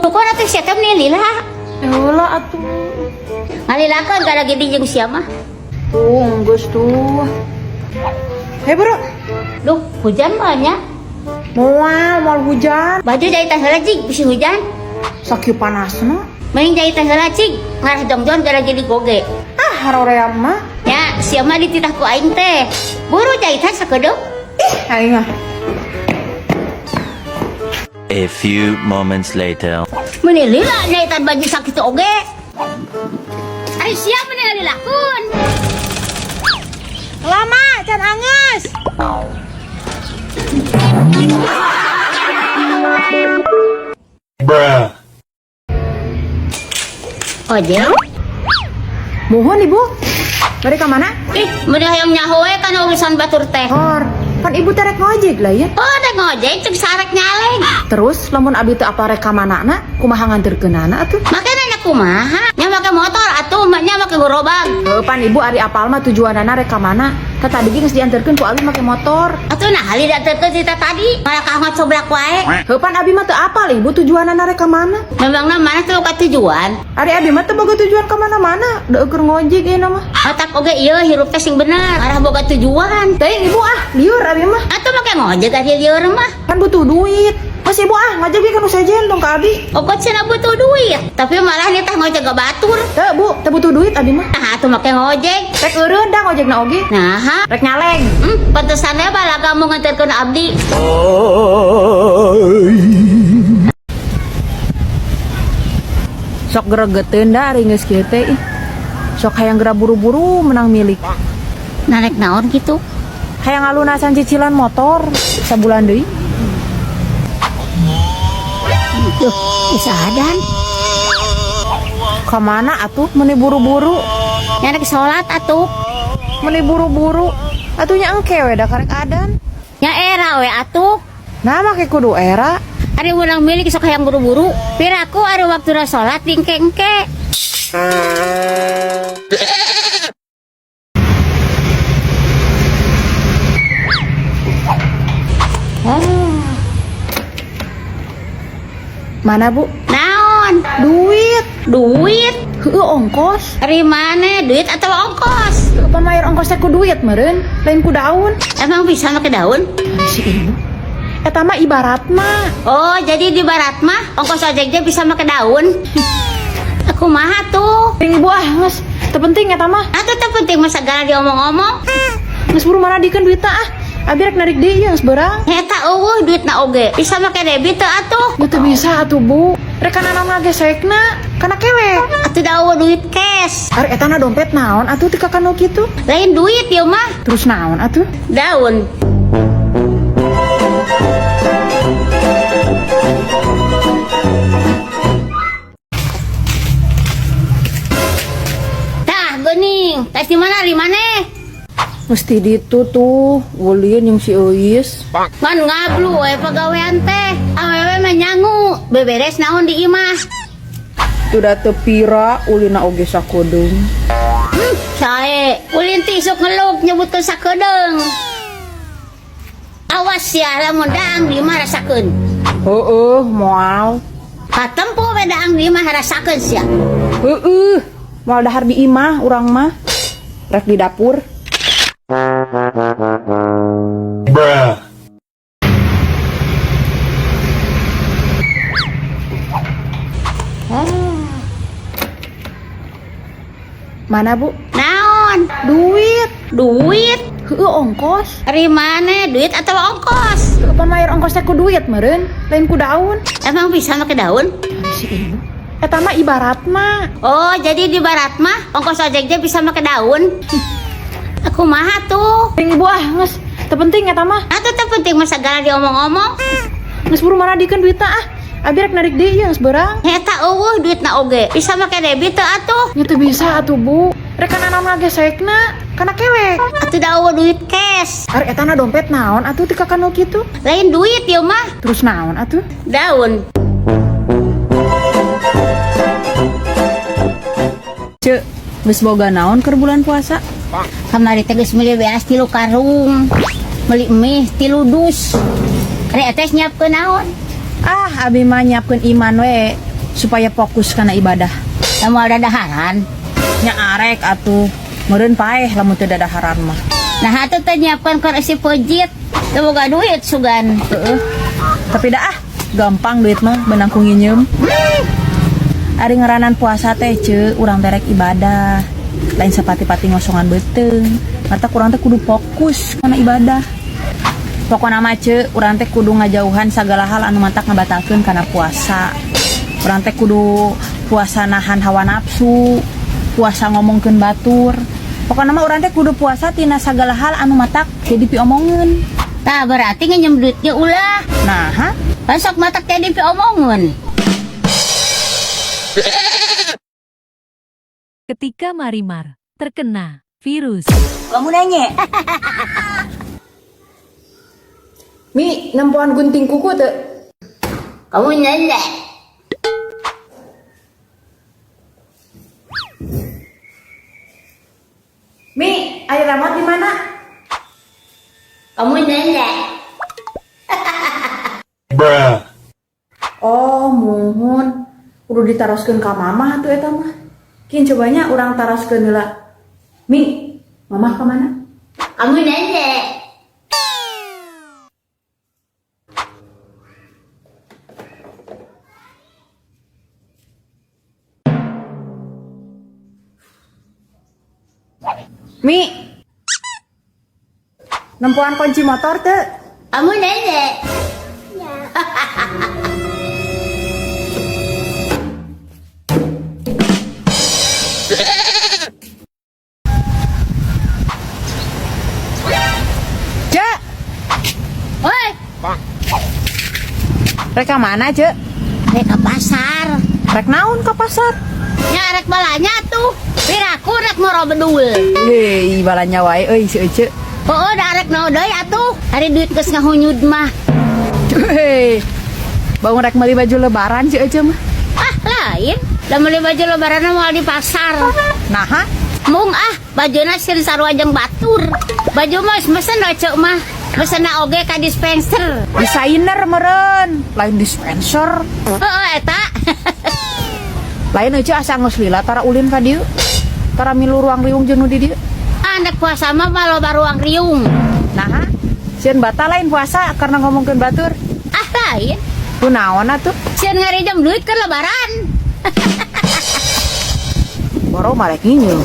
Pokoknya atuh sia teh nih lila. Heula atuh. Ngalilakeun gara gede jeung sia mah. Tuh, geus tuh. Bro. Duh, hujan banyak. Moal hujan. Baju jahit teh heula cing, bisi hujan. Sakieu panasna. Mending jahit teh heula cing, ngarah jongjon gara gede goge. Ah, haroream mah. Ya, sia mah dititah ku aing teh. Buru jahitan sakedeuk. Aing mah. A few moments later. Meni lila jahitan baju sakitu oge. Ari sia meni ngalilakeun. Lama can angeus. Bruh. Ojek. Mohon ibu. Mereka mana? Ih, meni hayang nyaho we kana urusan batur teh. Hor. Kan ibu terek ngojek lah ya. Oh, ada ngojek cek sarek nyaleng. Terus lamun abi teu apa rek ka manana, kumaha nganterkeunana atuh? Makanya nanya kumaha. Nya make motor atuh, nya make gerobak. Pan ibu ari apal mah tujuanana rek ka mana? Tah tadi geus dianterkeun ku abi make motor. Atuh nah hali daterkeun cerita tadi. Malah kahmat coblak wae. Pan abi mah teu apal ibu tujuanana rek ka mana? Memangna mana tuh ka tujuan? Ari abi mah teu boga tujuan ka mana-mana. Da keur ngojek ieu mah. Otak oge ieu hirup teh sing bener. Arah boga tujuan. Teuing ibu liur abi mah. Atuh make ngojek ari lieur mah. Kan butuh duit. Mas ibu ngojek ge kan usahajen dong ka abi. Okot cenah butuh duit. Tapi malah nih teh ngojek ga batur. Teu butuh duit abi mah. Nah, atuh make ngojek. Rek eureun da ngojekna oge. Nah, Rek nyaleng. pantesan we bala kamu nganterkeun abdi. Sok gregeteun da ari geus kieu teh. Sok hayang geura buru-buru menang milik. Nanek naon gitu? Hayang ngalunasan cicilan motor sabulan deui. Duh, bisa adan. Kamana atuh meni buru-buru? Nyanek salat atuh. Meni buru-buru. Atuhnya engke we da karek adan. Nya era we atuh. Nah make kudu era. Ari ulang milik sok hayang buru-buru. Piraku ari waktuna salat dingke-engke. Mana bu? Naon? Duit. Duit? Heueuh ongkos. Dari mana? Duit atau ongkos? Pan mayar ongkos teh ku duit meureun, lain ku daun. Emang bisa make daun? Si ibu. Eta mah ibarat mah. Oh, jadi di barat mah ongkos ojeknya bisa make daun. Aku mah tuh. Ting ibu geus. Teu penting eta mah. Atuh teu penting mah sagala diomong-omong. Geus buru mana dikeun duitna Abi rek narik deui geus beurang. Eta eueuh duitna oge. Bisa make debit teu atuh? Ya teu bisa atuh bu. Rek kana naon gesekna, kana kewe. Atuh da eueuh duit cash. Ari eta na dompet naon atuh ti kakanu kitu? Lain duit ieu mah. Terus naon atuh? Daun. Tah, geuning. Tes di mana? Di mana? Mesti ditu tuh, ulin yang si Eis. Ngan ngablu we pagawean teh. Awewe mah nyangu, beberes naon di imah. Udah tepira, ulina oge sakodeng. Sae, ulin tisuk ngeluk nyebutkeun sakedeung. Awas ya lamun daang di imah rasakeun. Moal. Katempo we daang di imah rasakeun sia. Moal dahar di imah urang mah. Rek di dapur. Bruh. Mana bu? Naon? Duit. Duit? Heueuh ongkos. Dari mana? Duit atau ongkos? Pan mayar ongkos teh ku duit meureun, lain ku daun. Emang bisa make daun? Si ibu. Eta mah ibarat mah. Oh, jadi di barat mah ongkos ojeknya bisa make daun. Aku mah tuh. Ting ibu geus. Teu penting eta mah. Atuh teu penting mah sagala diomong-omong. Geus buru mana dikeun duitna Abi rek narik deui geus beurang. Eta eueuh duitna oge. Bisa make debit teu atuh? Ya teu bisa atuh bu. Rek kana naon gesekna, kana kewe. Atuh da eueuh duit cash. Ari eta na dompet naon atuh ti kakanu kitu? Lain duit ieu mah. Terus naon atuh? Daun. Ceu, geus boga naon keur bulan puasa? Kamari teh geus meuli beas 3 karung. Meuli mie 3 dus. Ari etes nyiapkeun naon? Abi mah nyiapkeun iman we. supaya fokus karena ibadah. Kamu ada daharan. Nya arek atuh meureun paeh lamun teu dadaharan mah. Nah, atuh teh nyiapkan koreksi pojit. Teu boga duit sugan. Heeh. Tapi dah gampang duit mah benang ku nginyeum. Ari ngaranan puasa teh ce urang terek ibadah. Lain sapati-pati ngosongan beuteung. Mata kurang teh kudu fokus kana ibadah. Pokona mah ce urang teh kudu ngajauhan sagala hal anu mantak ngabatalkeun kana puasa. Urang teh kudu puasa nahan hawa nafsu, puasa ngomongkeun batur. Pokona mah urang teh kudu puasa tina sagala hal anu matak jadi piomongkeun. Tah berarti nginjem duit ge ulah. Nah, Kan sok matak jadi piomongeun. Ketika Marimar terkena virus. Kamu nanya. Mi, nempuan gunting kuku teu? Kamu nanya. Mi, air ramot di mana? Kamu nanya. Bruh. Oh, muhun. Kudu ditaroskeun ka mamah atuh eta mah. Kin cobanya urang taroskeun heula. Mi, mamah ka mana? Kamu nanya. Mi, nempuan kunci motor teu? Kamu nanya. Cek, Woi, rek ka mana, Cek? rek ke pasar. Rek naon ka pasar? Nya rek balanya tuh. Piraku rek moro bedul. Hei, balanya wae euy si Ece. Oh, da rek naon deui atuh. Hari duit geus ngahunyud mah. Hei. Bangun rek meuli baju lebaran si Ece mah. Ah, lain. Da meuli baju lebaran mau di pasar. Nah, Mung bajuna sir sarua jeung batur. Baju mah geus mesen we ceuk mah. Mesenna oge ka dispenser. desainer meren, lain dispenser. Heeh eta. Lain Ece asa geus lila tara ulin ka dieu. Tara milu ruang riung jeung nu di dieu. Anak puasa mah loba ruang riung. Nah, sieun batal lain puasa karena ngomongkeun batur. Ah, lain. Kunaon atuh? Sieun ngarijam duit keur lebaran. Boro marek nginyeum.